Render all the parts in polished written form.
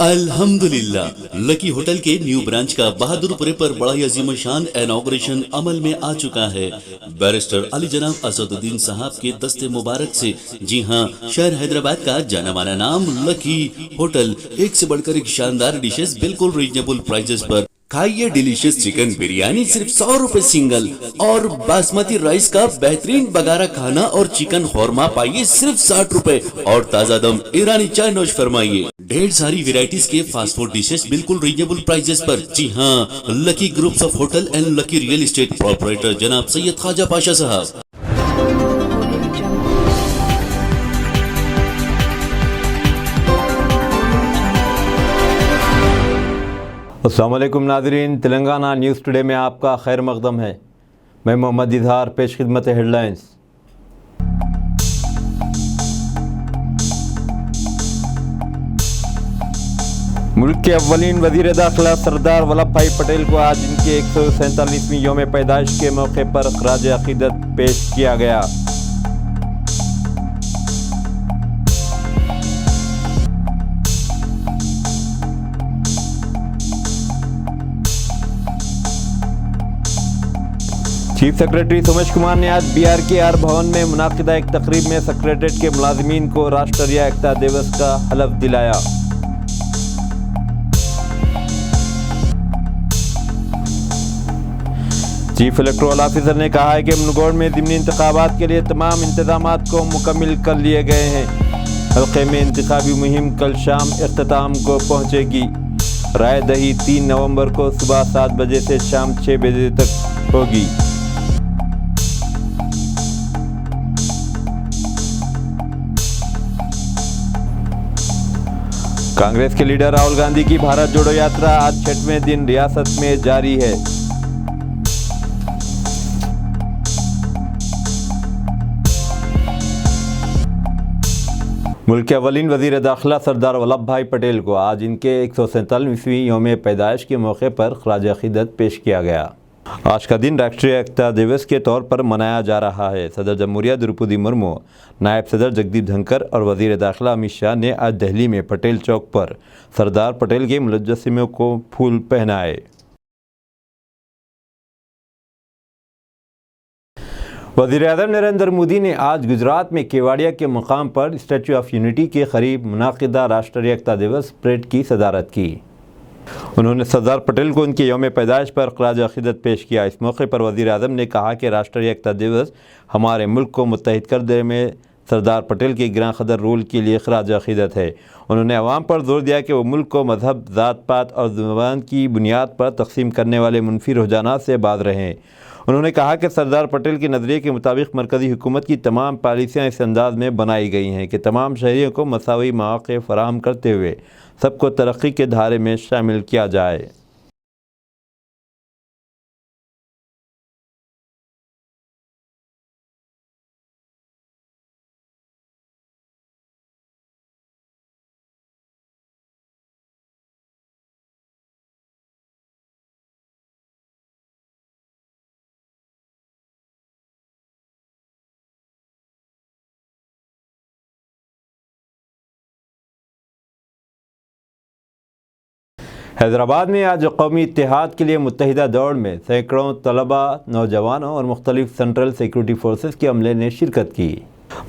अल्हम्दुलिल्लाह, lucky hotel के new branch का बहादुरपुरे पर बड़ा ही अजीमशान इनॉग्रेशन अमल में आ चुका है। बैरिस्टर अली जनाब असदुद्दीन साहब के दस्ते मुबारक से। जी हां, शहर हैदराबाद का जाना माना नाम लकी होटल, एक से बढ़कर एक शानदार डिशेस बिल्कुल रीजनेबल प्राइसेस पर। खाइए डिलीशियस चिकन बिरयानी सिर्फ 100 रुपए सिंगल, और बासमती राइस का बेहतरीन बगारा खाना और चिकन खौरमा पाइए सिर्फ 60 रुपए, और ताजा दम ईरानी चाय नोश फरमाइए। ढेर सारी वेराइटीज के फास्ट फूड डिशेस बिल्कुल रीजनेबल प्राइसेस पर। जी हाँ, lucky groups of hotel and lucky real estate proprietor जनाब सैयद ख्वाजा पाशा साहब। अस्सलाम वालेकुम नाज़रीन, तेलंगाना न्यूज़ टुडे में आपका खैर मक़दम है। मैं मोहम्मद इजहार, पेश खिदमत हेडलाइंस। मुल्क के अव्वलीन वज़ीर दाखिला सरदार वल्लभ भाई पटेल को आज इनके 147वीं यौम पैदाइश के मौके पर ख़राज अक़ीदत पेश किया गया। चीफ सेक्रेटरी सोमेश कुमार ने आज BRKR भवन में मुनाकिदा एक तकरीब में सेक्रेटरीट के मुलाजिमीन को राष्ट्रीय एकता दिवस का हलफ दिलाया। चीफ इलेक्टोरल ऑफिसर ने कहा है कि मुनगोड़ में ज़िमनी इंतखाबात के लिए तमाम इंतजामात को मुकम्मिल कर लिए गए हैं। हल्के में इंतखाबी मुहिम कल शाम इख्तिताम को पहुंचेगी। राय दही 3 नवंबर को सुबह 7 बजे से शाम 6 बजे तक होगी। कांग्रेस के लीडर राहुल गांधी की भारत जोड़ो यात्रा आज 6वें दिन रियासत में जारी है। मुल्क के अव्वलीन वज़ीर दाखिला सरदार वल्लभ भाई पटेल को आज इनके 147वीं यौम पैदाइश के मौके पर ख़राज अक़ीदत पेश किया गया। आज का दिन राष्ट्रीय एकता दिवस के तौर पर मनाया जा रहा है। सदर जमहूरिया द्रौपदी मुर्मू, नायब सदर जगदीप धनखड़ और वज़ीर दाखिला अमित शाह ने आज दिल्ली में पटेल चौक पर सरदार पटेल के मुजस्समे को फूल पहनाए। वज़ीर-ए-आज़म नरेंद्र मोदी ने आज गुजरात में केवाड़िया के मुकाम पर स्टैच्यू ऑफ यूनिटी के करीब मुनाकिदा राष्ट्रीय एकता दिवस परेड की सदारत की। उन्होंने सरदार पटेल को उनके यौम पैदाइश पर ख़राज अक़ीदत पेश किया। इस मौके पर वज़ीर-ए-आज़म ने कहा कि राष्ट्रीय एकता दिवस हमारे मुल्क को मुत्तहिद करने में सरदार पटेल के गिरां क़दर रोल के लिए ख़राज अक़ीदत है। उन्होंने अवाम पर जोर दिया कि वो मुल्क को मज़हब, ज़ात पात और ज़ुबान की बुनियाद पर तक़सीम करने वाले मुनफी रुझानात से बाज़ रहें। उन्होंने कहा कि सरदार पटेल के नज़रिए के मुताबिक मरकज़ी हुकूमत की तमाम पॉलिसियाँ इस अंदाज़ में बनाई गई हैं कि तमाम शहरियों को मसावी मौक़े फ़राहम करते हुए सबको तरक्की के धारे में शामिल किया जाए। हैदराबाद में आज कौमी इत्तेहाद के लिए मुत्तहिदा दौड़ में सैकड़ों तलबा, नौजवानों और मुख्तलिफ सेंट्रल सिक्योरिटी फोर्सेस के अमले ने शिरकत की।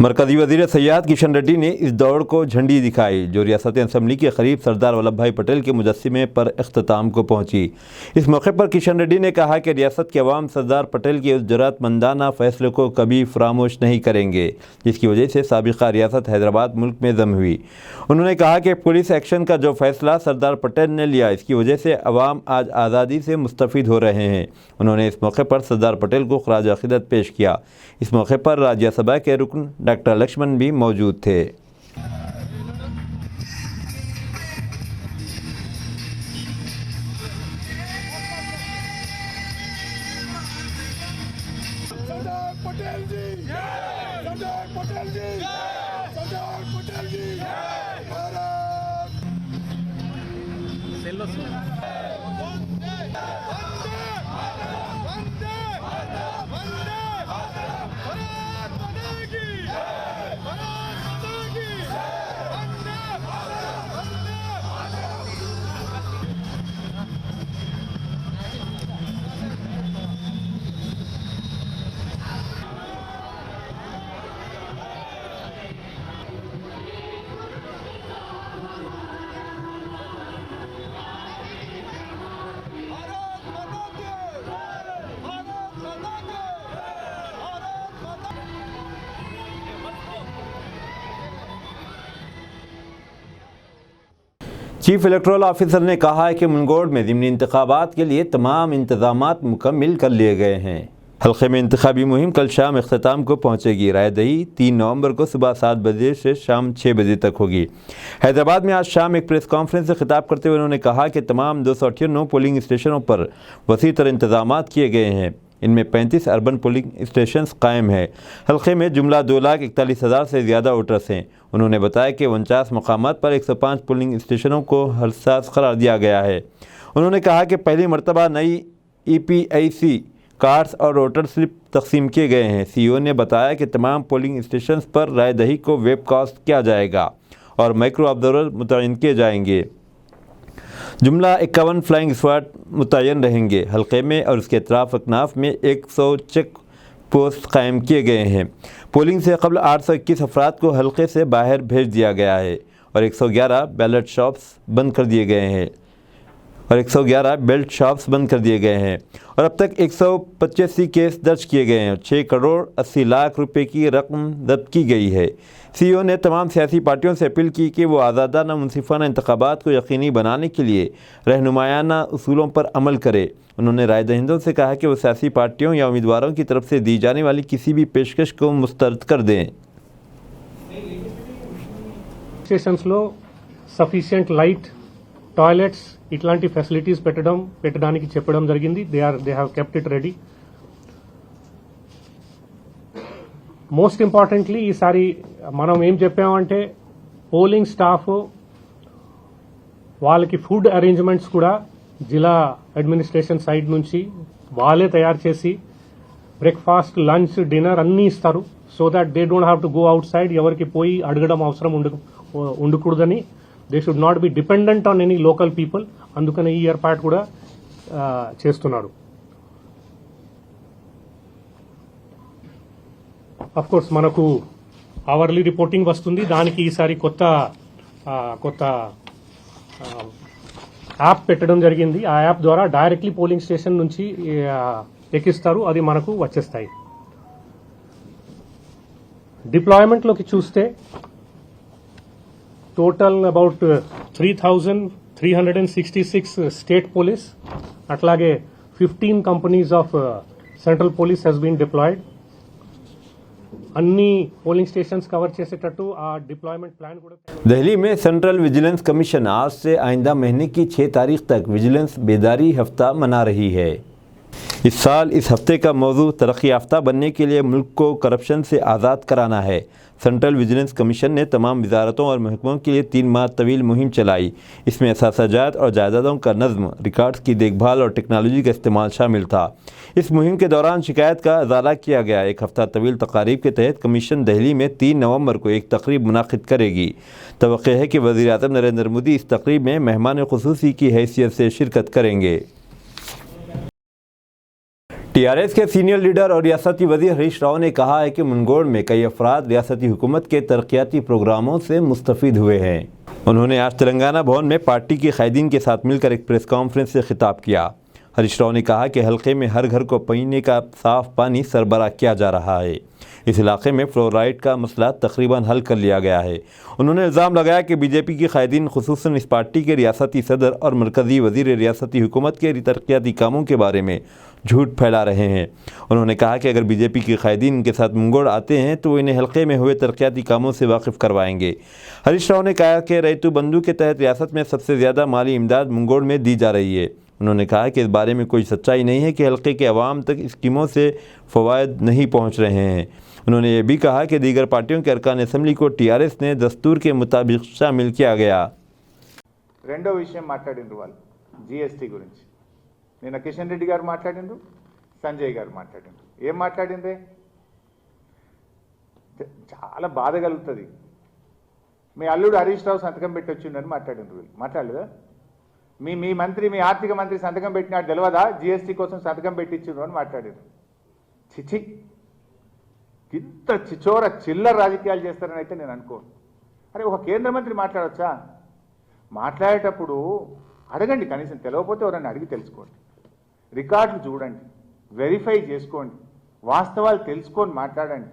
मरकज़ी वज़ीर सयाहत किशन रेड्डी ने इस दौड़ को झंडी दिखाई, जो रियासती असम्बली के करीब सरदार वल्लभ भाई पटेल के मुजस्समे पर इख्तिताम को पहुंची। इस मौके पर किशन रेड्डी ने कहा कि रियासत के अवाम सरदार पटेल के उस जरूरतमंदाना फ़ैसले को कभी फरामोश नहीं करेंगे जिसकी वजह से साबिक़ा रियासत हैदराबाद मुल्क में दम हुई। उन्होंने कहा कि पुलिस एक्शन का जो फ़ैसला सरदार पटेल ने लिया, इसकी वजह से अवाम आज आज़ादी से मुस्तफ़ीद हो रहे हैं। उन्होंने इस मौके पर सरदार पटेल को ख़राज अक़ीदत पेश किया। इस मौके पर राज्यसभा के रुकन डॉक्टर लक्ष्मण भी मौजूद थे। सरदार पटेल जी, सरदार पटेल जी, सरदार पटेल जी, चीफ इलेक्टोरल ऑफिसर ने कहा है कि मुनगोड़ में ज़िमनी इंतखाबात के लिए तमाम इंतजामात मुकम्मिल कर लिए गए हैं। हल्के में इंतखाबी मुहिम कल शाम अख्ताम को पहुंचेगी। रायदही 3 नवंबर को सुबह 7 बजे से शाम 6 बजे तक होगी। हैदराबाद में आज शाम एक प्रेस कॉन्फ्रेंस से खिताब करते हुए उन्होंने कहा कि तमाम 298 पोलिंग स्टेशनों पर वसी तर इंतजामात किए गए हैं। इनमें 35 अर्बन पोलिंग स्टेशन कायम है। हल्के में जुमला 2,41,000 से ज़्यादा वोटर्स हैं। उन्होंने बताया कि 49 मकामात पर 105 पोलिंग स्टेशनों को हसास करार दिया गया है। उन्होंने कहा कि पहली मरतबा नई EPIC कार्ड्स और वोटर स्लिप तकसीम किए गए हैं। CEO ने बताया कि तमाम पोलिंग स्टेशन पर रायदही को वेबकास्ट किया जाएगा और माइक्रो ऑब्जर्वर मुतयन किए जाएंगे। जुमला 51 फ्लाइंग स्क्वाड मुतयन रहेंगे। हल्के में और उसके अतराफ अकनाफ में 100 चेक पोस्ट कायम किए गए हैं। पोलिंग से कबल 821 अफराद को हल्के से बाहर भेज दिया गया है और 111 बैलेट शॉप्स बंद कर दिए गए हैं और अब तक 185 केस दर्ज किए गए हैं। 6 करोड़ 80 लाख रुपए की रकम जब्त की गई है। CEO ने तमाम सियासी पार्टियों से अपील की कि वो आज़ादाना मुनसिफाना इंतखाबात को यकीनी बनाने के लिए रहनुमायाना उसूलों पर अमल करे। उन्होंने राय दहिंदों से कहा कि वो सियासी पार्टियों या उम्मीदवारों की तरफ से दी जाने वाली किसी भी पेशकश को मुस्तरद कर दें। స్టేషన్స్లో సఫిషియంట్ లైట్ టాయిలెట్స్ ఇట్లాంటి ఫెసిలిటీస్ పెట్టడానికి చెప్పడం జరిగింది. They have kept it ready. Most importantly ఈసారి మనం ఏం చెప్పామంటే పోలింగ్ స్టాఫ్ వాళ్ళకి ఫుడ్ అరేంజ్మెంట్స్ కూడా జిల్లా అడ్మినిస్ట్రేషన్ సైడ్ నుంచి వాళ్ళే తయారు చేసి బ్రేక్ఫాస్ట్ లంచ్ డిన్నర్ అన్నీ ఇస్తారు. So that they don't have to go out side, ఎవరికి పోయి అడగడం అవసరం ఉండకూడదని. They should not be dependent on any local people. అందుకని ఈ ఏర్పాటు కూడా చేస్తున్నారు. అఫ్ కోర్స్ మనకు అవర్లీ రిపోర్టింగ్ వస్తుంది. దానికి ఈసారి కొత్త యాప్ పెట్టడం జరిగింది. ఆ యాప్ ద్వారా డైరెక్ట్లీ పోలింగ్ స్టేషన్ నుంచి ఎక్కిస్తారు, అది మనకు వచ్చేస్తాయి. డిప్లాయ్మెంట్లోకి చూస్తే టోటల్ అబౌట్ 3,366 స్టేట్ పోలీస్, అట్లాగే 15 companies of central police has been deployed. अन्नी पोलिंग स्टेशंस कवर చేసేటట్టు ఆ डिप्लॉयमेंट प्लान కూడా. दिल्ली में सेंट्रल विजिलेंस कमीशन आज से आइंदा महीने की 6 तारीख तक विजिलेंस बेदारी हफ्ता मना रही है। इस साल इस हफ्ते का मौजू तरक्की याफ्ता बनने के लिए मुल्क को करप्शन से आज़ाद कराना है। सेंट्रल विजिलेंस कमीशन ने तमाम वजारतों और महकमों के लिए 3 माह तवील मुहिम चलाई। इसमें असासाजात और जायदादों का नज़्म, रिकॉर्ड्स की देखभाल और टेक्नोलॉजी का इस्तेमाल शामिल था। इस मुहिम के दौरान शिकायत का इजाला किया गया। 1 हफ्ता तवील तकारीब के तहत कमीशन दिल्ली में 3 नवंबर को एक तकरीब मुनाकिद करेगी। तवक्को है कि वज़ीर आज़म नरेंद्र मोदी इस तकरीब में मेहमान खुसूसी की हैसियत से शिरकत करेंगे। TRS के सीनियर लीडर और रियासती वज़ीर हरीश राव ने कहा है कि मुनगोड़ में कई अफराद रियासती हुकूमत के तरक्याती प्रोग्रामों से मुस्तफ़ीद हुए हैं। उन्होंने आज तेलंगाना भवन में पार्टी के कायदीन के साथ मिलकर एक प्रेस कॉन्फ्रेंस से खिताब किया। हरीश राव ने कहा कि हल्के में हर घर को पीने का साफ़ पानी सरबराह किया जा रहा है। इस इलाके में फ्लोराइड का मसला तकरीबन हल कर लिया गया है। उन्होंने इल्ज़ाम लगाया कि बीजेपी के कायदीन खुसूसन इस पार्टी के रियासती सदर और मरकज़ी वज़ीर रियासती हुकूमत के तरक्याती कामों के बारे में झूठ फैला रहे हैं। उन्होंने कहा कि अगर बीजेपी के कायदीन के साथ मुंगोड़ आते हैं तो इन्हें हल्के में हुए तरक्याती कामों से वाकिफ़ करवाएंगे। हरीश राव ने कहा कि रैतू बंधु के तहत रियासत में सबसे ज़्यादा माली इमदाद मुंगोड़ में दी जा रही है। उन्होंने कहा कि इस बारे में कोई सच्चाई नहीं है कि हल्के के अवाम तक स्कीमों से फ़वायद नहीं पहुँच रहे हैं। उन्होंने ये भी कहा कि दीगर पार्टियों के अरकान असम्बली को TRS ने दस्तूर के मुताबिक शामिल किया गया। రెండో విషయం మాట్లాడిండ్రు వాళ్ళు GST గురించి. నిన్న కిషన్ రెడ్డి గారు మాట్లాడిండ్రు, సంజయ్ గారు మాట్లాడిండ్రు. ఏం మాట్లాడిందే? చాలా బాధ కలుగుతుంది. మీ అల్లుడు హరీష్ రావు సంతకం పెట్టి వచ్చిండని మాట్లాడిండ్రు. వీళ్ళు మాట్లాడలేదా? మీ మంత్రి, మీ ఆర్థిక మంత్రి సంతకం పెట్టినాడు తెలియదా? GST కోసం సంతకం పెట్టించిండ్రు అని మాట్లాడిండ్రు. చిచి, ఇంత చిచోర చిల్లర రాజకీయాలు చేస్తారని అయితే నేను అనుకోను. అరే, ఒక కేంద్ర మంత్రి మాట్లాడొచ్చా? మాట్లాడేటప్పుడు అడగండి, కనీసం తెలియకపోతే ఎవరన్నా అడిగి తెలుసుకోండి. రికార్డులు చూడండి, వెరిఫై చేసుకోండి, వాస్తవాలు తెలుసుకొని మాట్లాడండి.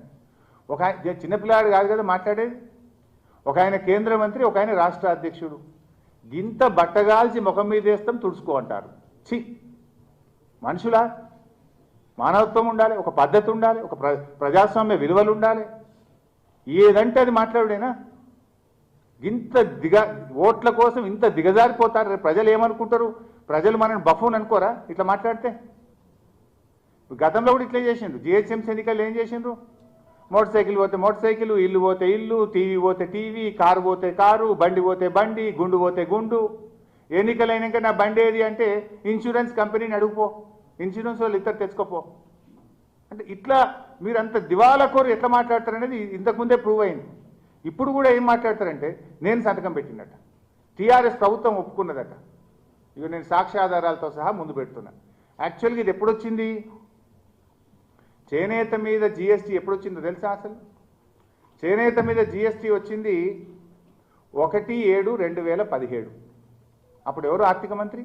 ఒక చిన్నపిల్లాడు కాదు కదా మాట్లాడేది. ఒక ఆయన కేంద్ర మంత్రి, ఒక ఆయన రాష్ట్ర అధ్యక్షుడు. గింత బట్టగాల్చి ముఖం మీద వేస్తాం తుడుచుకో అంటారు. ఛీ, మనుషులా? మానవత్వం ఉండాలి, ఒక పద్ధతి ఉండాలి, ఒక ప్రజాస్వామ్య విలువలు ఉండాలి. ఏదంటే అది మాట్లాడేనా? ఇంత ఓట్ల కోసం ఇంత దిగజారిపోతారు. రేపు ప్రజలు ఏమనుకుంటారు? ప్రజలు మనల్ని బఫూన్ అనుకోరా ఇట్లా మాట్లాడితే? గతంలో కూడా ఇట్లా చేసిండ్రు. జిహెచ్ఎంసీ ఎన్నికలు ఏం చేసిండ్రు? మోటార్ సైకిల్ పోతే మోటార్ సైకిల్, ఇల్లు పోతే ఇల్లు, టీవీ పోతే టీవీ, కారు పోతే కారు, బండి పోతే బండి, గుండు పోతే గుండు. ఎన్నికలు అయినాక నా బండి ఏది అంటే ఇన్సూరెన్స్ కంపెనీని అడుగుపో, ఇన్సూరెన్స్ వాళ్ళు ఇద్దరు తెచ్చుకోపో అంటే ఇట్లా మీరు అంత దివాలాకోరు ఎట్లా మాట్లాడతారనేది ఇంతకుముందే ప్రూవ్ అయింది. ఇప్పుడు కూడా ఏం మాట్లాడతారంటే నేను సంతకం పెట్టినట్ట, టీఆర్ఎస్ ప్రభుత్వం ఒప్పుకున్నదట. ఇక నేను సాక్ష్యాధారాలతో సహా ముందు పెడుతున్నా. యాక్చువల్గా ఇది ఎప్పుడు వచ్చింది? చేనేత మీద జిఎస్టీ ఎప్పుడు వచ్చిందో తెలుసా? అసలు చేనేత మీద జిఎస్టీ వచ్చింది 1/7/2017. అప్పుడు ఎవరు ఆర్థిక మంత్రి?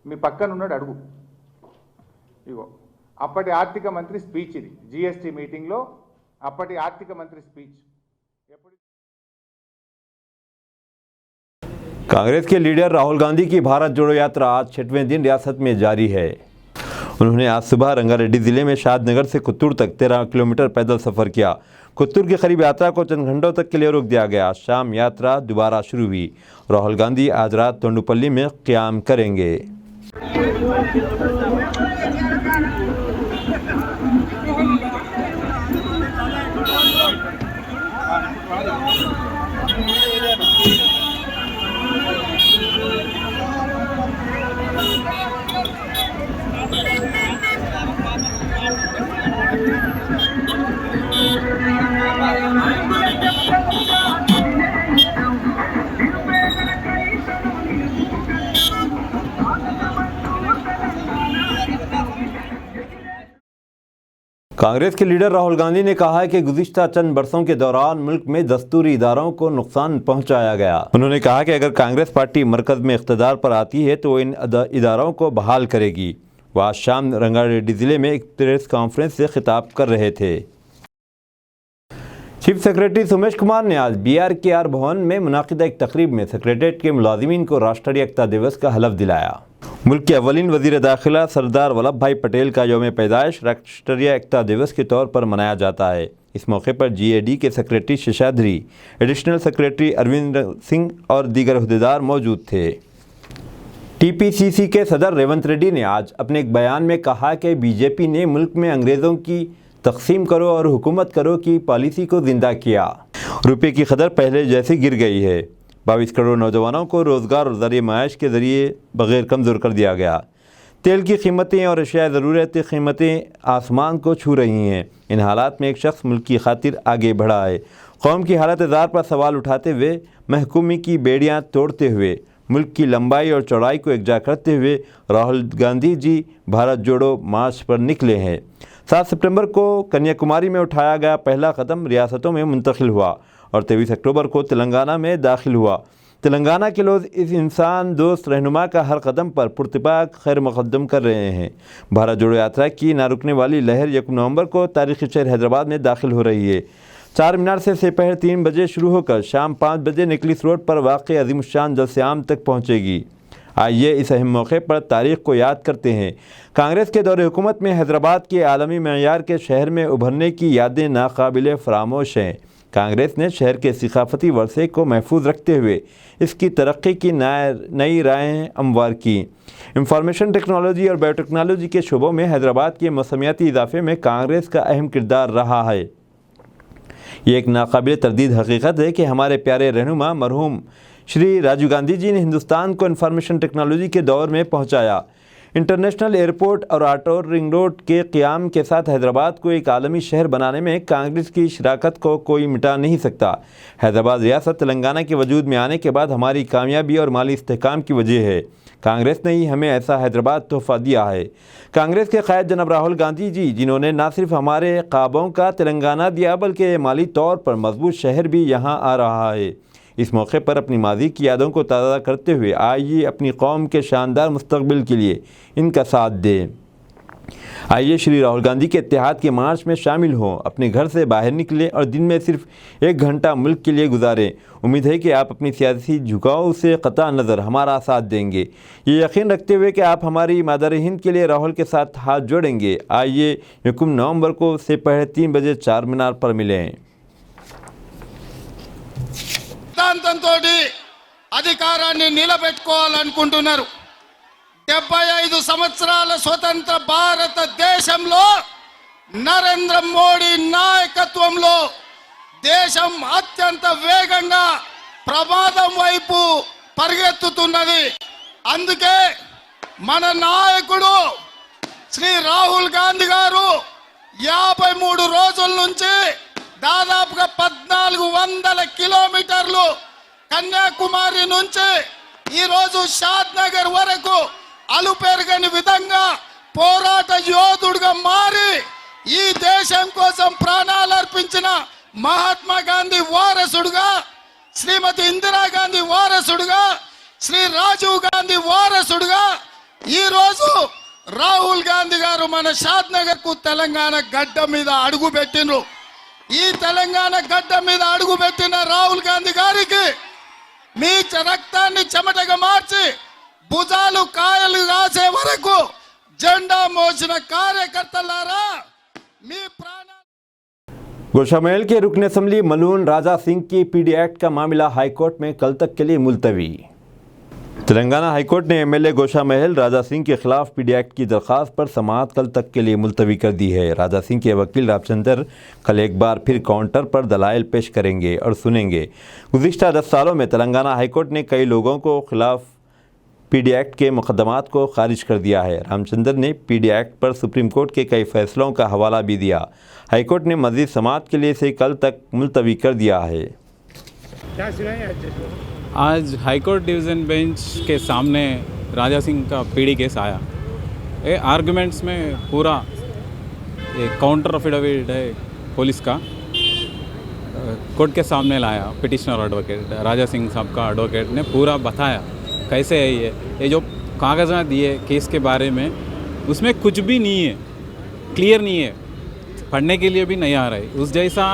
మీ పక్కన ఉన్నాడు, అడుగు. ఇగో అప్పటి ఆర్థిక మంత్రి స్పీచ్ ఇది, జిఎస్టీ మీటింగ్లో అప్పటి ఆర్థిక మంత్రి స్పీచ్. कांग्रेस के लीडर राहुल गांधी की भारत जोड़ो यात्रा आज 6वें दिन रियासत में जारी है। उन्होंने आज सुबह रंगारेड्डी ज़िले में शादनगर से कुत्तूर तक 13 किलोमीटर पैदल सफ़र किया। कुत्तूर के करीब यात्रा को चंद घंटों तक के लिए रोक दिया गया। शाम यात्रा दोबारा शुरू हुई। राहुल गांधी आज रात तोंडुपल्ली में क़याम करेंगे। कांग्रेस के लीडर राहुल गांधी ने कहा है कि गुज़िश्ता चंद बरसों के दौरान मुल्क में दस्तूरी इदारों को नुकसान पहुंचाया गया। उन्होंने कहा कि अगर कांग्रेस पार्टी मरकज़ में इक़्तिदार पर आती है तो इन इदारों को बहाल करेगी। वह आज शाम रंगारेड्डी ज़िले में एक प्रेस कॉन्फ्रेंस से खिताब कर रहे थे। चीफ सेक्रेटरी सोमेश कुमार ने आज BRKR भवन में मुनाकिदा एक तकरीब में सेक्रेटेरिएट के मुलाजिमीन को राष्ट्रीय एकता दिवस का हलफ दिलाया। मुल्क के अव्वलीन वज़ीर दाखिला सरदार वल्लभ भाई पटेल का यौम पैदाइश राष्ट्रीय एकता दिवस के तौर पर मनाया जाता है। इस मौके पर GAD के secretary Seshadri, additional secretary Arvind Singh और दीगर अहदेदार मौजूद थे। TPCC के सदर रेवंत रेड्डी ने आज अपने एक बयान में कहा कि BJP ने मुल्क में अंग्रेज़ों की तकसीम करो और हुकूमत करो की पॉलिसी को ज़िंदा किया। रुपये की कदर पहले जैसी गिर गई है। 22 करोड़ नौजवानों को रोज़गार और ज़रिए माइश के ज़रिए बग़ैर कमज़ोर कर दिया गया। तेल की कीमतें और अशिया ज़रूरत की कीमतें आसमान को छू रही हैं। इन हालात में एक शख्स मुल्क की खातिर आगे बढ़ा है। कौम की हालत ज़ार पर सवाल उठाते हुए, महकूमी की बेड़ियाँ तोड़ते हुए, मुल्क की लंबाई और चौड़ाई को एकजा करते हुए राहुल गांधी जी भारत जोड़ो मार्च पर निकले हैं। 7 सितंबर को कन्याकुमारी में उठाया गया पहला कदम रियासतों में मुंतकिल हुआ और 23 अक्टूबर को तेलंगाना में दाखिल हुआ। तेलंगाना के लोग इस इंसान दोस्त रहनुमा का हर कदम पर पुरतपाक खैर मुक़द्दम कर रहे हैं। भारत जोड़ो यात्रा की ना रुकने वाली लहर 1 नवंबर को तारीख़ी शहर हैदराबाद में दाखिल हो रही है। 4 मीनार से दोपहर 3 बजे शुरू होकर शाम 5 बजे निकलिस रोड पर वाक़ अज़ीमुश्शान जलसे आम तक पहुँचेगी। आइए इस अहम मौके पर तारीख़ को याद करते हैं। कांग्रेस के दौरे हुकूमत में हैदराबाद के आलमी मयार के शहर में उभरने की यादें नाकाबिले फरामोश हैं। कांग्रेस ने शहर के सकाफ़ती वर्से को महफूज रखते हुए इसकी तरक्की की नई राहें हमवार की। इंफॉर्मेशन टेक्नोलॉजी और बायोटेक्नोलॉजी के शोबों में हैदराबाद के मौसमियाती इजाफे में कांग्रेस का अहम किरदार रहा है। ये एक नाकाबिल तरदीद हकीकत है कि हमारे प्यारे रहनुमा मरहूम श्री राजीव गांधी जी ने हिंदुस्तान को इंफॉर्मेशन टेक्नोलॉजी के दौर में पहुंचाया। इंटरनेशनल एयरपोर्ट और आउटर रिंग रोड के क़याम के साथ हैदराबाद को एक आलमी शहर बनाने में कांग्रेस की शराकत को कोई मिटा नहीं सकता। हैदराबाद रियासत तेलंगाना के वजूद में आने के बाद हमारी कामयाबी और माली इस्तेहकाम की वजह है। कांग्रेस ने ही हमें ऐसा हैदराबाद तोहफ़ा दिया है। कांग्रेस के क़ायद जनाब राहुल गांधी जी, जिन्होंने न सिर्फ हमारे ख्वाबों का तेलंगाना दिया बल्कि माली तौर पर मजबूत शहर भी यहाँ आ रहा है। इस मौके पर अपनी माजी की यादों को ताज़ा करते हुए आइए अपनी कौम के शानदार मुस्तकबिल के लिए इनका साथ दें। आइए श्री राहुल गांधी के इत्तेहाद के मार्च में शामिल हों, अपने घर से बाहर निकलें और दिन में सिर्फ 1 घंटा मुल्क के लिए गुजारें। उम्मीद है कि आप अपनी सियासी झुकाव से कतई नज़र हमारा साथ देंगे। ये यकीन रखते हुए कि आप हमारी मादर हिंद के लिए राहुल के साथ हाथ जोड़ेंगे। आइए 1 नवंबर को से पहले 3 बजे चार मीनार पर मिलें। సిద్ధాంతంతో అధికారాన్ని నిలబెట్టుకోవాలనుకుంటున్నారు. 75 సంవత్సరాల స్వతంత్ర భారతదేశంలో నరేంద్ర మోడీ నాయకత్వంలో దేశం అత్యంత వేగంగా ప్రమాదం వైపు పరిగెత్తుతున్నది. అందుకే మన నాయకుడు శ్రీ రాహుల్ గాంధీ గారు 53 రోజుల నుంచి దాదాపుగా 1400 కిలోమీటర్లు కన్యాకుమారి నుంచి ఈ రోజు షాద్ నగర్ వరకు అలుపెరగని విధంగా పోరాట యోధుడిగా మారి ఈ దేశం కోసం ప్రాణాలు అర్పించిన మహాత్మా గాంధీ వారసుడుగా, శ్రీమతి ఇందిరాగాంధీ వారసుడుగా, శ్రీ రాజీవ్ గాంధీ వారసుడుగా ఈ రోజు రాహుల్ గాంధీ గారు మన షాద్ నగర్ కు తెలంగాణ గడ్డ మీద అడుగు పెట్టిండ్రు. ఈ తెలంగాణ గడ్డ మీద అడుగు పెట్టిన రాహుల్ గాంధీ గారికి మీ రక్తాన్ని చెమటగా మార్చి భుజాలు కాయలు కాసే వరకు జెండా మోసిన కార్యకర్తలారా మీ ప్రాణ गोशा महल के रुकन असम्बली मलून राजा सिंह की पीडी एक्ट का मामला हाईकोर्ट में कल तक के लिए मुलतवी। तेलंगाना हाईकोर्ट ने एमएलए गोशा महल राजा सिंह के खिलाफ पीडी एक्ट की दरख्वास्त पर समाअत कल तक के लिए मुलतवी कर दी है। राजा सिंह के वकील रामचंद्र कल एक बार फिर काउंटर पर दलाइल पेश करेंगे और सुनेंगे। गुज़िश्ता 10 सालों में तेलंगाना हाईकोर्ट ने कई लोगों को खिलाफ पीडी एक्ट के मुकदमात को खारिज कर दिया है। रामचंद्र ने पीडी एक्ट पर सुप्रीम कोर्ट के कई फैसलों का हवाला भी दिया। हाईकोर्ट ने मज़ीद समाअत के लिए इसे कल तक मुलतवी कर दिया है। आज हाईकोर्ट डिवीज़न बेंच के सामने राजा सिंह का पीडी केस आया। ये आर्गुमेंट्स में पूरा एक काउंटर अफिडेविट है पुलिस का, कोर्ट के सामने लाया। पिटिशनर एडवोकेट राजा सिंह साहब का एडवोकेट ने पूरा बताया कैसे है ये जो कागज़ात दिए केस के बारे में, उसमें कुछ भी नहीं है, क्लियर नहीं है, पढ़ने के लिए भी नहीं आ रहा है। उस जैसा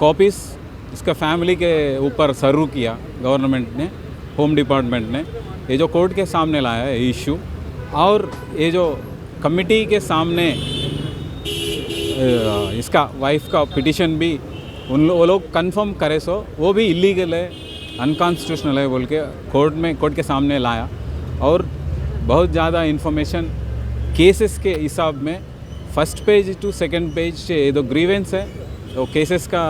कॉपीज़ इसका फैमिली के ऊपर सर्व किया गवर्नमेंट ने, होम डिपार्टमेंट ने। ये जो कोर्ट के सामने लाया है इशू, और ये जो कमिटी के सामने इसका वाइफ का पिटिशन भी वो लोग कंफर्म करे सो वो भी इलीगल है, अनकॉन्स्टिट्यूशनल है बोल के कोर्ट के सामने लाया। और बहुत ज़्यादा इन्फॉर्मेशन केसेस के हिसाब में first page to second page से ये जो ग्रीवेंस है वो केसेस का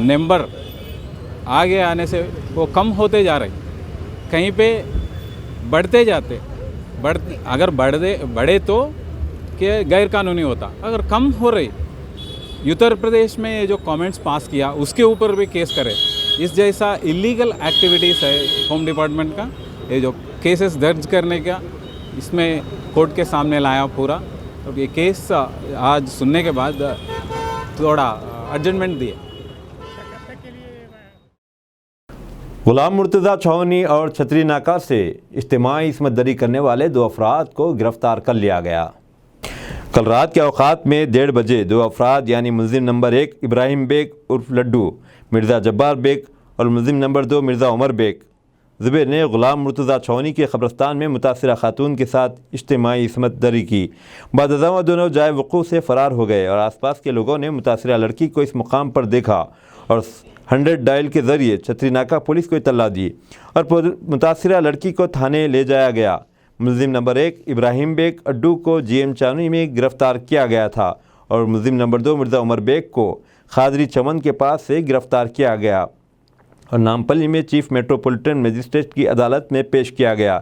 नंबर आगे आने से वो कम होते जा रहे, कहीं पे बढ़ते जाते, अगर बढ़े तो कि गैर कानूनी होता, अगर कम हो रही। उत्तर प्रदेश में ये जो कमेंट्स पास किया उसके ऊपर भी केस करे। इस जैसा इलीगल एक्टिविटीज़ है होम डिपार्टमेंट का, ये जो केसेस दर्ज करने का इसमें कोर्ट के सामने लाया पूरा। तो ये केस आज सुनने के बाद थोड़ा एडजमेंट दिए। गुलाम मुर्तज़ा छावनी और छतरी नाका से इज्तिमाई इस्मत दरी करने वाले 2 अफराद को गिरफ्तार कर लिया गया। कल रात के औकात में 1:30 बजे 2 अफराद यानी मुलजिम नंबर 1 इब्राहिम बेग उर्फ लड्डू, मिर्ज़ा जब्बार बेग और मुलजिम नंबर 2 मिर्ज़ा उमर बेग ज़ुबैर ने गुलाम मुर्तज़ा छावनी के कब्रस्तान में मुतासिरा खातून के साथ इज्तिमाई इस्मत दरी की। बाद अज़ां दोनों जाए वक़ूफ़ से फ़रार हो गए और आसपास के लोगों ने मुतासिरा लड़की को इस मुकाम पर देखा और 100 डायल के ज़रिए छतरी नाका पुलिस को इत्तला दी और मुतासिरा लड़की को थाने ले जाया गया। मुलजिम नंबर 1 इब्राहिम बेग अड्डू को GM चानी में गिरफ़्तार किया गया था और मुलजिम नंबर 2 मिर्ज़ा उमर बेग को खादरी चमन के पास से गिरफ़्तार किया गया और नामपल्ली में चीफ मेट्रोपॉलिटन मजिस्ट्रेट की अदालत में पेश किया गया।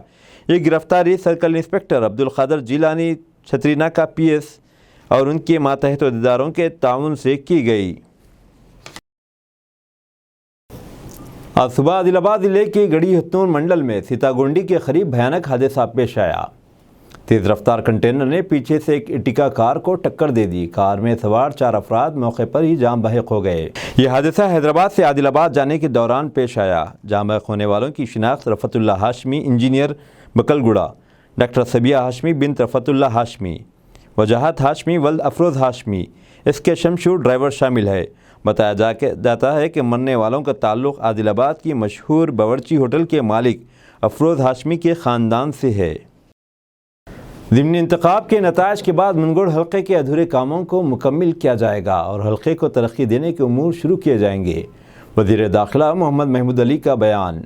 ये गिरफ्तारी सर्कल इंस्पेक्टर अब्दुल क़ादर जिलानी छतरी नाका PS और उनके मातहत अहदेदारों के ताउन से की गई। आज सुबह आदिलाबाद ज़िले के गढ़ी हत्तून मंडल में सीतागुंडी के करीब भयानक हादसा पेश आया। तेज़ रफ्तार कंटेनर ने पीछे से एक इटिका कार को टक्कर दे दी। कार में सवार 4 अफराद मौके पर ही जाम बहक हो गए। यह हादसा हैदराबाद से आदिलाबाद जाने के दौरान पेश आया। जाम बहक होने वालों की शिनाख्त रफ़तुल्ला हाशमी इंजीनियर बकलगुड़ा, डॉक्टर सबिया हाशमी बिन रफ़तुल्ला हाशमी, वजाहत हाशमी वल्द अफरोज़ हाशमी, इसके शमशूर ड्राइवर शामिल है। बताया जाता है कि मरने वालों का ताल्लुक़ आदिलाबाद की मशहूर बावर्ची होटल के मालिक अफरोज़ हाशमी के ख़ानदान से है। ज़िमनी इंतखाब के नताइज के बाद मुनगुड़ हल्के के अधूरे कामों को मुकम्मल किया जाएगा और हल्के को तरक्की देने के उमूर शुरू किए जाएंगे। वज़ीर दाखिला मोहम्मद महमूद अली का बयान।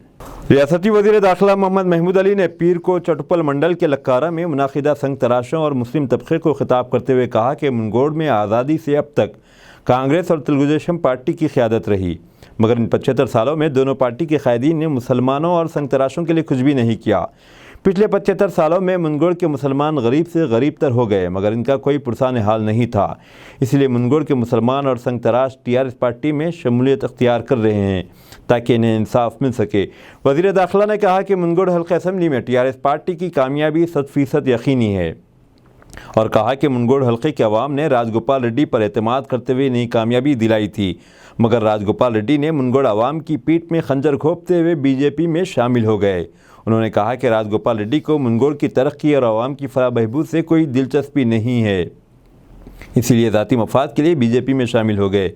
रियासती वज़ीर दाखिला मोहम्मद महमूद अली ने पीर को चटुपल मंडल के लक्कारा में मुनाकिदा संग तराशों और मुस्लिम तबके को खिताब करते हुए कहा कि मुनगोड़ में आज़ादी से अब तक कांग्रेस और तेलुगुदेशम पार्टी की क़यादत रही, मगर इन 75 सालों में दोनों पार्टी के कायदीन ने मुसलमानों और संग तराशों के लिए कुछ भी नहीं किया। पिछले 75 सालों में मुनगोड़ के मुसलमान गरीब से गरीब तर हो गए, मगर इनका कोई पुरसान हाल नहीं था। इसलिए मुनगोड़ के मुसलमान और संग तराश TRS पार्टी में शमूलियत अख्तियार कर रहे हैं ताकि इन्हें इंसाफ मिल सके। वज़ीर दाखिला ने कहा कि मुनगोड़ हल्का असम्बली में TRS पार्टी की कामयाबी 100% यकीनी है और कहा कि मुनगोड़ हल्के के अवाम ने राजगोपाल रेड्डी पर एतमाद करते हुए नई कामयाबी दिलाई थी, मगर राजगोपाल रेड्डी ने मुनगोड़ अवाम की पीठ में खंजर घोंपते हुए BJP में शामिल हो गए। उन्होंने कहा कि राजगोपाल रेड्डी को मुनगोड़ की तरक्की और अवाम की फलाह बहबूद से कोई दिलचस्पी नहीं है, इसीलिए ज़ाती मफाद के लिए BJP में शामिल हो गए।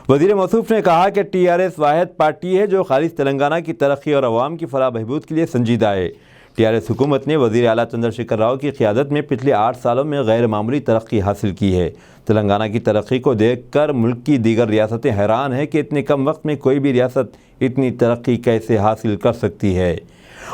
वज़ीर मौसूफ ने कहा कि TRS वाहिद पार्टी है जो खालिस तेलंगाना की तरक्की और अवाम की फलाह बहबूद के लिए संजीदा है। TRS हुकूमत ने वज़ीर आला चंद्रशेखर राव की क़यादत में पिछले 8 सालों में गैर मामूली तरक्की हासिल की है। तेलंगाना की तरक्की को देखकर मुल्क की दीगर रियासतें हैरान हैं कि इतने कम वक्त में कोई भी रियासत इतनी तरक्की कैसे हासिल कर सकती है।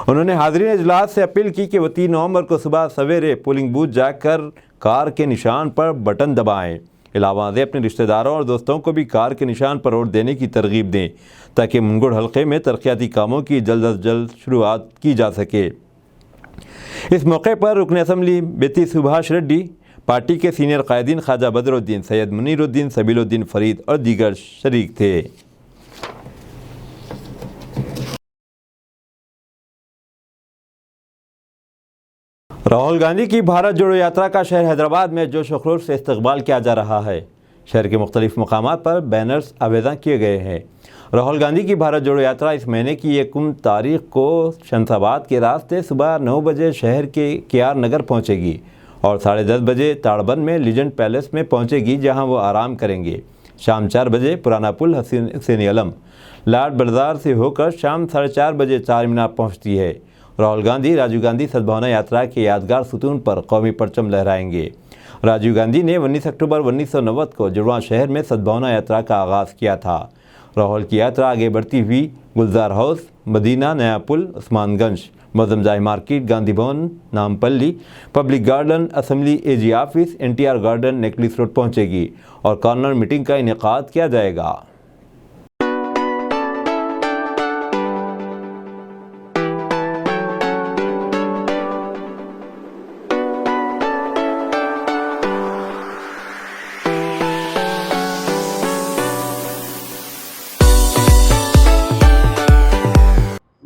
उन्होंने हाज़रीन इजलास से अपील की कि वो 3 नवंबर को सुबह सवेरे पोलिंग बूथ जाकर कार के निशान पर बटन दबाएं। इलाहाबाद अपने रिश्तेदारों और दोस्तों को भी कार के निशान पर वोट देने की तरगीब दें ताकि मुनगुड़ हल्के में तरक्याती कामों की जल्द अज जल्द शुरुआत की जा सके। इस मौके पर रुकन असम्बली बेती सुभाष रेड्डी, पार्टी के सीनियर कायदीन ख्वाजा बदरुद्दीन, सैयद मुनीरुद्दीन, सबीलुद्दीन फरीद और दीगर शरीक थे। राहुल गांधी की भारत जोड़ो यात्रा का शहर हैदराबाद में जोश व खरोश से इस्तकबाल किया जा रहा है। शहर के मुख्तलिफ मकामात पर बैनर्स आवेदन किए गए हैं। राहुल गांधी की भारत जोड़ो यात्रा इस महीने की 1 तारीख को शमशाबाद के रास्ते सुबह 9 बजे शहर के KR नगर पहुंचेगी और 10:30 बजे ताड़बंद में लीजेंड पैलेस में पहुंचेगी, जहां वो आराम करेंगे। शाम 4 बजे पुराना पुल हुसैन आलम लाड बाजार से होकर शाम 4:30 बजे चार मीनार पहुँचती है। राहुल गांधी राजीव गांधी सद्भावना यात्रा के यादगार सुतून पर कौमी परचम लहराएंगे। राजीव गांधी ने 19 अक्टूबर 1990 को जुड़वा शहर में सद्भावना यात्रा का आगाज़ किया था। राहुल की यात्रा आगे बढ़ती हुई गुलजार हाउस, मदीना, नया पुल, उस्मानगंज, मौजम जाही market, Gandhi Bhavan, Nampally, public garden, assembly AG office, NTR garden, necklace road पहुँचेगी और कॉर्नर मीटिंग का इनेकाद किया जाएगा।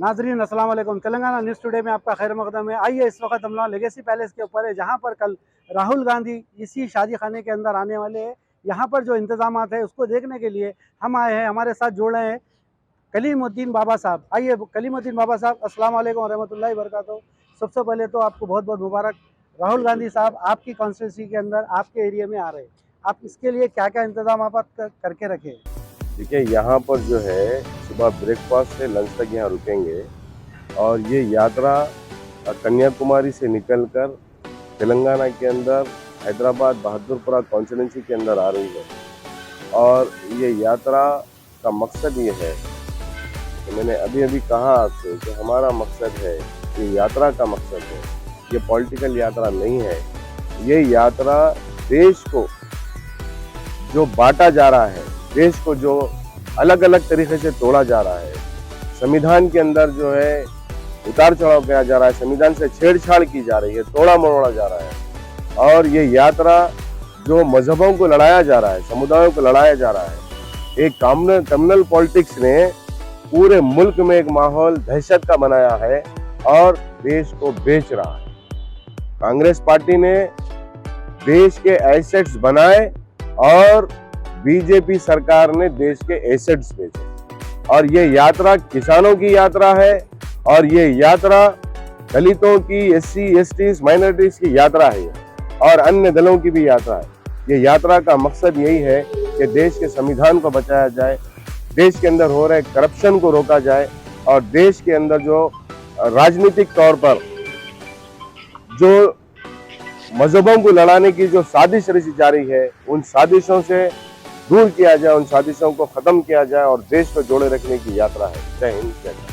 नाजरीन अस्सलाम वालेकुम। तेलंगाना न्यूज़ टुडे में आपका खैर मकदम है। आइए इस वक्त हम लोग लेगेसी पैलेस के ऊपर है, जहां पर कल राहुल गांधी इसी शादी खाने के अंदर आने वाले हैं। यहां पर जो इंतजामात है उसको देखने के लिए हम आए हैं। हमारे साथ जुड़ रहे हैं कलीमुद्दीन बाबा साहब। आइए कलीमुद्दीन बाबा साहब, अस्सलाम वालेकुम रहमतुल्लाहि बरकातहू। सबसे पहले तो आपको बहुत बहुत मुबारक। राहुल गांधी साहब आपकी कॉन्स्टिट्यूंसी के अंदर, आपके एरिया में आ रहे हैं, आप इसके लिए क्या क्या इंतजाम आप करके रखे? देखिए, यहाँ पर जो है सुबह ब्रेकफास्ट से लंच तक यहाँ रुकेंगे और ये यात्रा कन्याकुमारी से निकलकर तेलंगाना के अंदर हैदराबाद बहादुरपुरा कॉन्स्टिट्यूंसी के अंदर आ रही है। और ये यात्रा का मकसद ये है कि मैंने अभी अभी कहा आपसे कि हमारा मकसद है, ये यात्रा का मकसद है, ये पॉलिटिकल यात्रा नहीं है। ये यात्रा देश को जो बांटा जा रहा है, देश को जो अलग अलग तरीके से तोड़ा जा रहा है, संविधान के अंदर जो है उतार चढ़ाव किया जा रहा है, संविधान से छेड़छाड़ की जा रही है, तोड़ा मरोड़ा जा रहा है। और ये यात्रा जो मजहबों को लड़ाया जा रहा है, समुदायों को लड़ाया जा रहा है, एक कम्युनल पॉलिटिक्स ने पूरे मुल्क में एक माहौल दहशत का बनाया है और देश को बेच रहा है। कांग्रेस पार्टी ने देश के एसेट्स बनाए और बीजेपी सरकार ने देश के एसेट्स बेचे। और ये यात्रा किसानों की यात्रा है और ये यात्रा दलितों की, SC, STs, माइनॉरिटीज की यात्रा है। और अन्य दलों की भी यात्रा है। ये यात्रा का मकसद यही है कि देश के संविधान को बचाया जाए, देश के अंदर हो रहे करप्शन को रोका जाए और देश के अंदर जो राजनीतिक तौर पर जो मजहबों को लड़ाने की जो साजिश रची जा रही है, उन साजिशों से दूर किया जाए, उन साजिशों को खत्म किया जाए और देश को जोड़े रखने की यात्रा है। जय हिंद, जय भारत।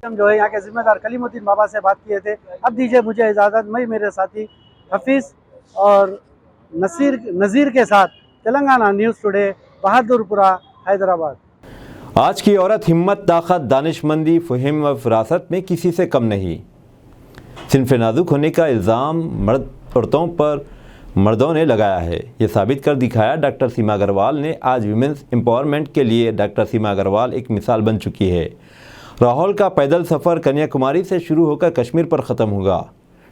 हम जो है यहाँ के जिम्मेदार कलीमुद्दीन बाबा से बात किए थे। अब दीजिए मुझे इजाज़त, मैं मेरे साथी हफीज़ और नज़ीर के साथ तेलंगाना न्यूज़ टुडे, बहादुरपुरा, हैदराबाद। आज की औरत हिम्मत, ताकत, दानिशमंदी, फ़हिम व फरासत में किसी से कम नहीं। सिन्फ नाजुक होने का इल्ज़ाम औरतों पर मर्दों ने लगाया है। ये साबित कर दिखाया डॉक्टर सीमा अग्रवाल ने। आज वीमेंस एम्पावरमेंट के लिए डॉक्टर सीमा अग्रवाल एक मिसाल बन चुकी है। राहुल का पैदल सफ़र कन्याकुमारी से शुरू होकर कश्मीर पर ख़त्म होगा।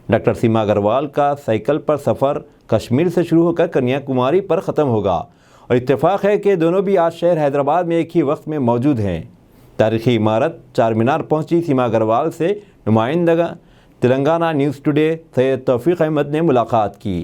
डॉक्टर सीमा अग्रवाल का साइकिल पर सफ़र कश्मीर से शुरू होकर कन्याकुमारी पर ख़त्म होगा और इत्तेफाक है कि दोनों भी आज शहर हैदराबाद में एक ही वक्त में मौजूद हैं। तारीख़ी इमारत चार मीनार पहुंची सीमा अग्रवाल से नुमाइंदा तेलंगाना न्यूज़ टुडे सैयद तौफीक अहमद ने मुलाकात की।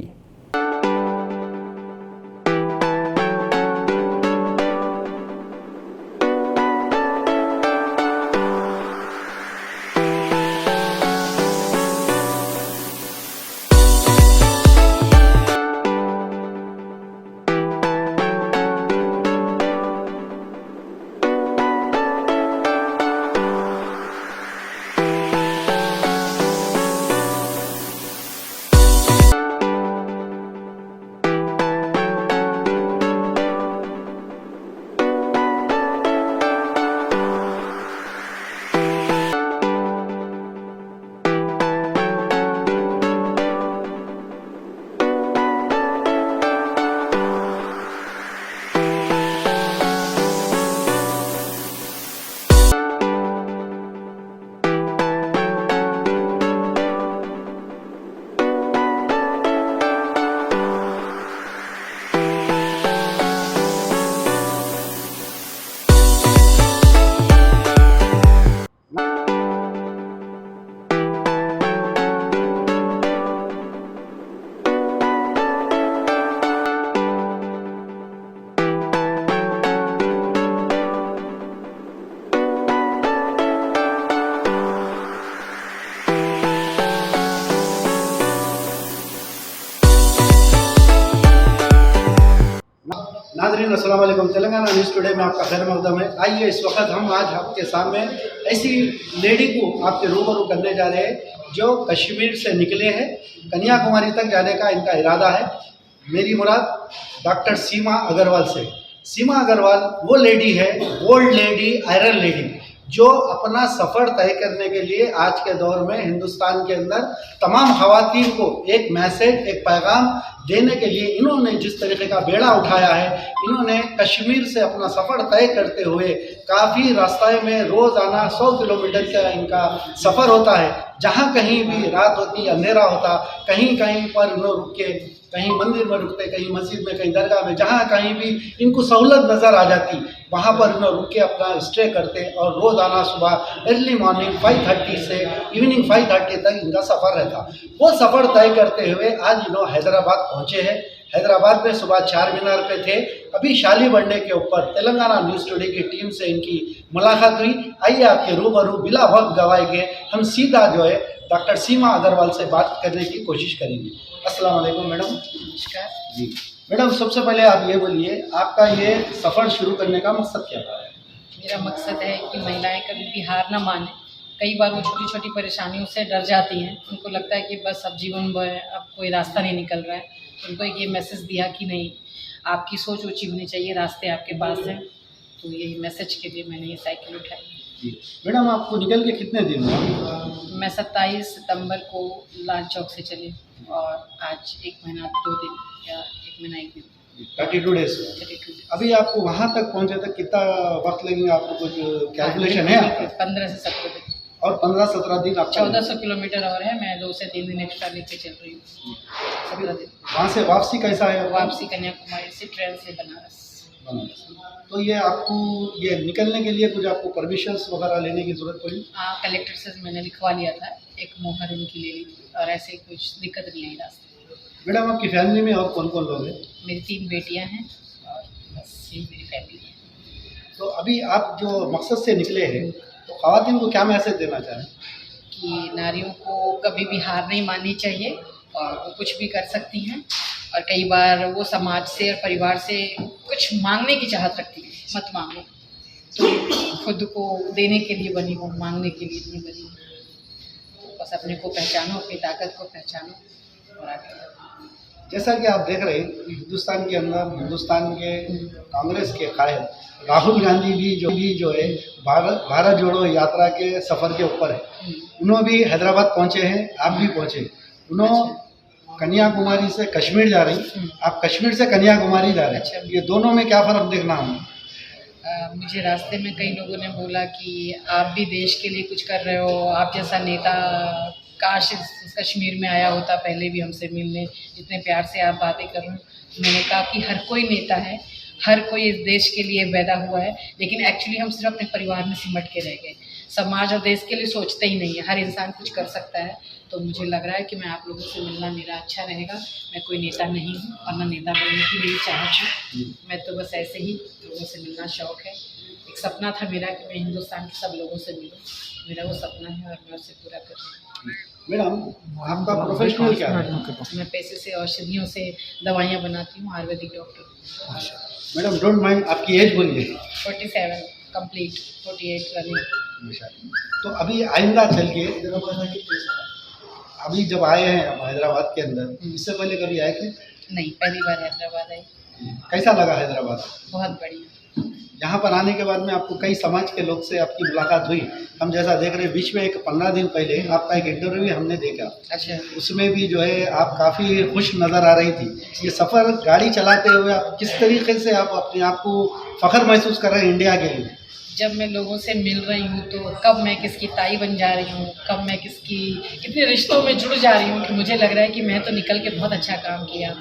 नाज़रीन अस्सलाम वालेकुम, तेलंगाना न्यूज़ टुडे में आपका खैर मकदम है। आइए इस वक्त हम आज आपके सामने ऐसी लेडी को आपके रूबरू करने जा रहे हैं जो कश्मीर से निकले हैं, कन्याकुमारी तक जाने का इनका इरादा है। मेरी मुराद डॉक्टर सीमा अग्रवाल से। सीमा अग्रवाल वो लेडी है, ओल्ड लेडी, आयरन लेडी, जो अपना सफ़र तय करने के लिए आज के दौर में हिंदुस्तान के अंदर तमाम ख़वातीन को एक मैसेज, एक पैगाम देने के लिए इन्होंने जिस तरीके का बेड़ा उठाया है। इन्होंने कश्मीर से अपना सफ़र तय करते हुए काफ़ी रास्ते में रोज़ाना 100 किलोमीटर का इनका सफ़र होता है। जहाँ कहीं भी रात होती, अंधेरा होता, कहीं कहीं पर इन्हों रुक के, कहीं मंदिर में रुकते, कहीं मस्जिद में, कहीं दरगाह में, जहाँ कहीं भी इनको सहूलत नज़र आ जाती वहाँ पर इन्हों रुक के अपना स्टे करते और रोज़ाना सुबह अर्ली मॉर्निंग 5:30 से इवनिंग 5:30 तक इनका सफ़र रहता। वो सफ़र तय करते हुए आज इन्हों हैदराबाद पहुँचे हैं। हैदराबाद में सुबह चार मीनार पे थे। अभी शाली बंडे के ऊपर तेलंगाना न्यूज़ टुडे की टीम से इनकी मुलाकात हुई। आइए आपके रूबरू बिला वक्त गवाए के हम सीधा जो है डॉक्टर सीमा अग्रवाल से बात करने की कोशिश करेंगे। अस्सलाम वालेकुम मैडम। नमस्कार जी मैडम, सबसे पहले आप ये बोलिए, आपका ये सफ़र शुरू करने का मकसद क्या था? मेरा मकसद है कि महिलाएं कभी भी हार ना माने। कई बार वो छोटी छोटी परेशानियों से डर जाती हैं। उनको लगता है कि बस अब जीवन अब कोई रास्ता नहीं निकल रहा है। उनको एक ये मैसेज दिया कि नहीं, आपकी सोच ऊंची होनी चाहिए, रास्ते आपके पास हैं। तो यही मैसेज के लिए मैंने ये साइकिल उठाई। जी मैडम, आपको निकल के कितने दिन हुआ? मैं 27 सितंबर को लाल चौक से चली और आज 1 महीना 2 दिन या 1 महीना 1 दिन 32 डेज। 32 अभी आपको वहाँ तक पहुँचे तक कितना वक्त लगेगा? आपको कुछ कैलकुलेशन है आपका? 15 से 17 दिन और 15-17 दिन आपका 1400 किलोमीटर और है। मैं 2 से 3 दिन एक्स्ट्रा लेके चल रही हूँ। 17 दिन वहाँ से वापसी कैसा है? वापसी कन्याकुमारी से ट्रेन से बनारस। तो ये आपको ये निकलने के लिए कुछ आपको परमिशंस वगैरह लेने की जरूरत पड़ी? हाँ, कलेक्टर से मैंने लिखवा लिया था, एक मोहर उनकी ले ली थी और ऐसे कुछ दिक्कत नहीं आई रास्ते। मैडम, आपकी फैमिली में और कौन कौन लोग हैं? मेरी 3 बेटियां हैं और बस यही मेरी फैमिली है। तो अभी आप जो मकसद से निकले हैं, तो ख़वातीन को क्या मैसेज देना चाहें? कि नारियों को कभी भी हार नहीं माननी चाहिए और वो कुछ भी कर सकती हैं और कई बार वो समाज से और परिवार से कुछ मांगने की चाहत रखती है। मत मांगो, तो खुद को देने के लिए बनी हो, मांगने के लिए नहीं बनी हो। तो बस अपने को पहचानो, अपनी ताकत को पहचानो और आगे बढ़ो। जैसा कि आप देख रहे हैं, हिंदुस्तान के अंदर हिंदुस्तान के कांग्रेस के कायद राहुल गांधी भी जो है भारत जोड़ो यात्रा के सफ़र के ऊपर है। उन्होंने भी हैदराबाद पहुंचे हैं, आप भी पहुंचे। उन्होंने कन्याकुमारी से कश्मीर जा रही, आप कश्मीर से कन्याकुमारी जा रहे हैं। अच्छा। ये दोनों में क्या फ़र्क देखना है? मुझे रास्ते में कई लोगों ने बोला कि आप भी देश के लिए कुछ कर रहे हो, आप जैसा नेता काश इस कश्मीर में आया होता, पहले भी हमसे मिलने, जितने प्यार से आप बातें कर रहे हो। मैंने कहा कि हर कोई नेता है, हर कोई इस देश के लिए पैदा हुआ है, लेकिन एक्चुअली हम सिर्फ अपने परिवार में सिमट के रह गए। समाज और देश के लिए सोचते ही नहीं है। हर इंसान कुछ कर सकता है। तो मुझे लग रहा है कि मैं आप लोगों से मिलना मेरा अच्छा रहेगा। मैं कोई नेता नहीं हूँ और ना नेता बनने की मेरी चाहत है। मैं तो बस ऐसे ही लोगों से मिलना शौक़ है। एक सपना था मेरा कि मैं हिंदुस्तान के सब लोगों से मिलूँ। मेरा वो सपना है और मैं उसे पूरा कर रही हूँ। मैडम, आपका प्रोफेशनल क्या है? मैं पैसे से औषधियों से दवाइयाँ बनाती हूँ, Ayurvedic doctor. Madam, don't mind, आपकी एज बोलिए। 47 कंप्लीट, 48 रनिंग। तो अभी आइंदा चल के अभी जब आए हैं हम हैदराबाद के अंदर, इससे पहले कभी आए थे? नहीं, पहली बार हैदराबाद आई। कैसा लगा हैदराबाद? बहुत बढ़िया। यहाँ पर आने के बाद में आपको कई समाज के लोग से आपकी मुलाकात हुई। हम जैसा देख रहे हैं, बीच में एक 15 दिन पहले आपका एक इंटरव्यू भी हमने देखा। अच्छा। उसमें भी जो है आप काफ़ी खुश नज़र आ रही थी। ये सफ़र गाड़ी चलाते हुए आप किस तरीके से आप अपने आप को फ़ख्र महसूस कर रहे हैं इंडिया के लिए? जब मैं लोगों से मिल रही हूँ तो कब मैं किसकी ताई बन जा रही हूँ, कब मैं किसकी कितने रिश्तों में जुड़ जा रही हूँ कि मुझे लग रहा है कि मैं तो निकल के बहुत अच्छा काम किया।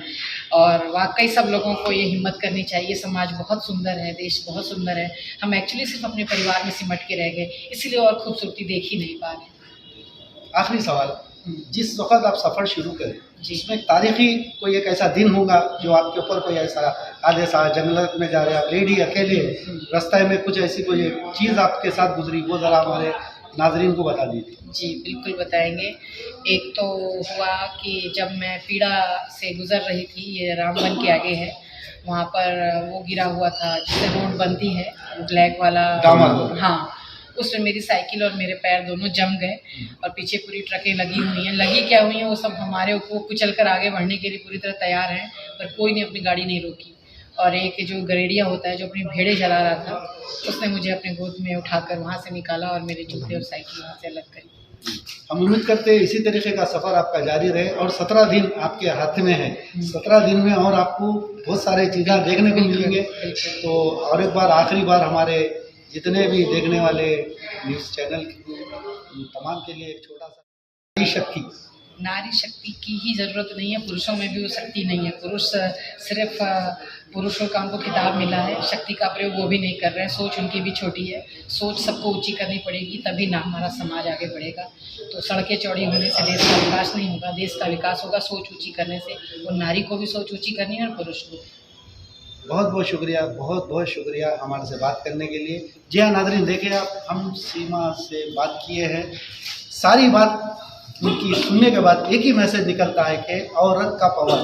और वाकई सब लोगों को ये हिम्मत करनी चाहिए। समाज बहुत सुंदर है, देश बहुत सुंदर है। हम एक्चुअली सिर्फ अपने परिवार में सिमट के रह गए, इसलिए और खूबसूरती देख ही नहीं पा रहे। आखिरी सवाल, जिस वक्त आप सफ़र शुरू करें, जिसमें तारीखी कोई एक ऐसा दिन होगा जो आपके ऊपर कोई ऐसा हादसा, जंगल में जा रहे हैं आप, लेडी अकेले, रास्ते में कुछ ऐसी कोई चीज़ आपके साथ गुजरी, वो ज़रा हमारे नाजरीन को बता दीजिए। जी बिल्कुल बताएंगे। एक तो हुआ कि जब मैं पीड़ा से गुजर रही थी, ये रामबन के आगे है, वहाँ पर वो गिरा हुआ था जिससे रोड बनती है, ब्लैक वाला डामर। हाँ, उसमें मेरी साइकिल और मेरे पैर दोनों जम गए और पीछे पूरी ट्रकें लगी हुई हैं। लगी क्या हुई हैं, वो सब हमारे ऊपर कुचल कर आगे बढ़ने के लिए पूरी तरह तैयार हैं, पर कोई ने अपनी गाड़ी नहीं रोकी। और एक जो गरेडिया होता है जो अपनी भेड़ें चला रहा था, उसने मुझे अपने गोद में उठाकर वहाँ से निकाला और मेरे जूते और साइकिल वहाँ से अलग करी। हम उम्मीद करते हैं इसी तरीके का सफ़र आपका जारी रहे और 17 दिन आपके हाथ में है। 17 दिन में और आपको बहुत सारे चीज़ें देखने को मिलेंगे। तो और एक बार आखिरी बार हमारे जितने भी देखने वाले न्यूज़ चैनल तमाम के लिए एक छोटा सा नारी शक्ति की ही ज़रूरत नहीं है, पुरुषों में भी वो शक्ति नहीं है। पुरुष सिर्फ पुरुषों का उनको खिताब मिला है, शक्ति का प्रयोग वो भी नहीं कर रहे हैं। सोच उनकी भी छोटी है, सोच सबको ऊंची करनी पड़ेगी, तभी ना हमारा समाज आगे बढ़ेगा। तो सड़कें चौड़ी होने से देश का विकास नहीं होगा, देश का विकास होगा सोच ऊँची करने से। और नारी को भी सोच ऊँची करनी है और पुरुष को। बहुत बहुत शुक्रिया, बहुत बहुत शुक्रिया हमारे से बात करने के लिए। जी हाँ नाज़रीन, देखिए आप, हम सीमा से बात किए हैं। सारी बात उनकी सुनने के बाद एक ही मैसेज निकलता है कि औरत का पावर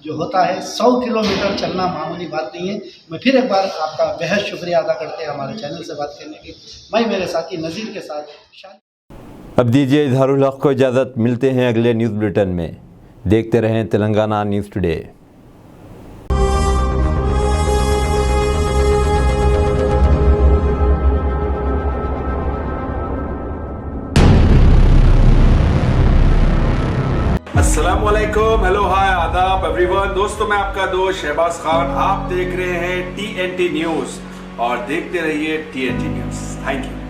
जो होता है 100 किलोमीटर चलना मामूली बात नहीं है। मैं फिर एक बार आपका बेहद शुक्रिया अदा करते हैं हमारे चैनल से बात करने की। मैं मेरे साथी नज़ीर के साथ। अब दीजिए इजहारुल हक को इजाज़त। मिलते हैं अगले न्यूज़ बुलेटिन में। देखते रहें तेलंगाना न्यूज़ टुडे। अस्सलामुअलैकुम, हेलो, हाय, आदाब एवरीवन। दोस्तों, मैं आपका दोस्त शहबाज खान, आप देख रहे हैं TNT न्यूज़ और देखते रहिए TNT न्यूज़। Thank you.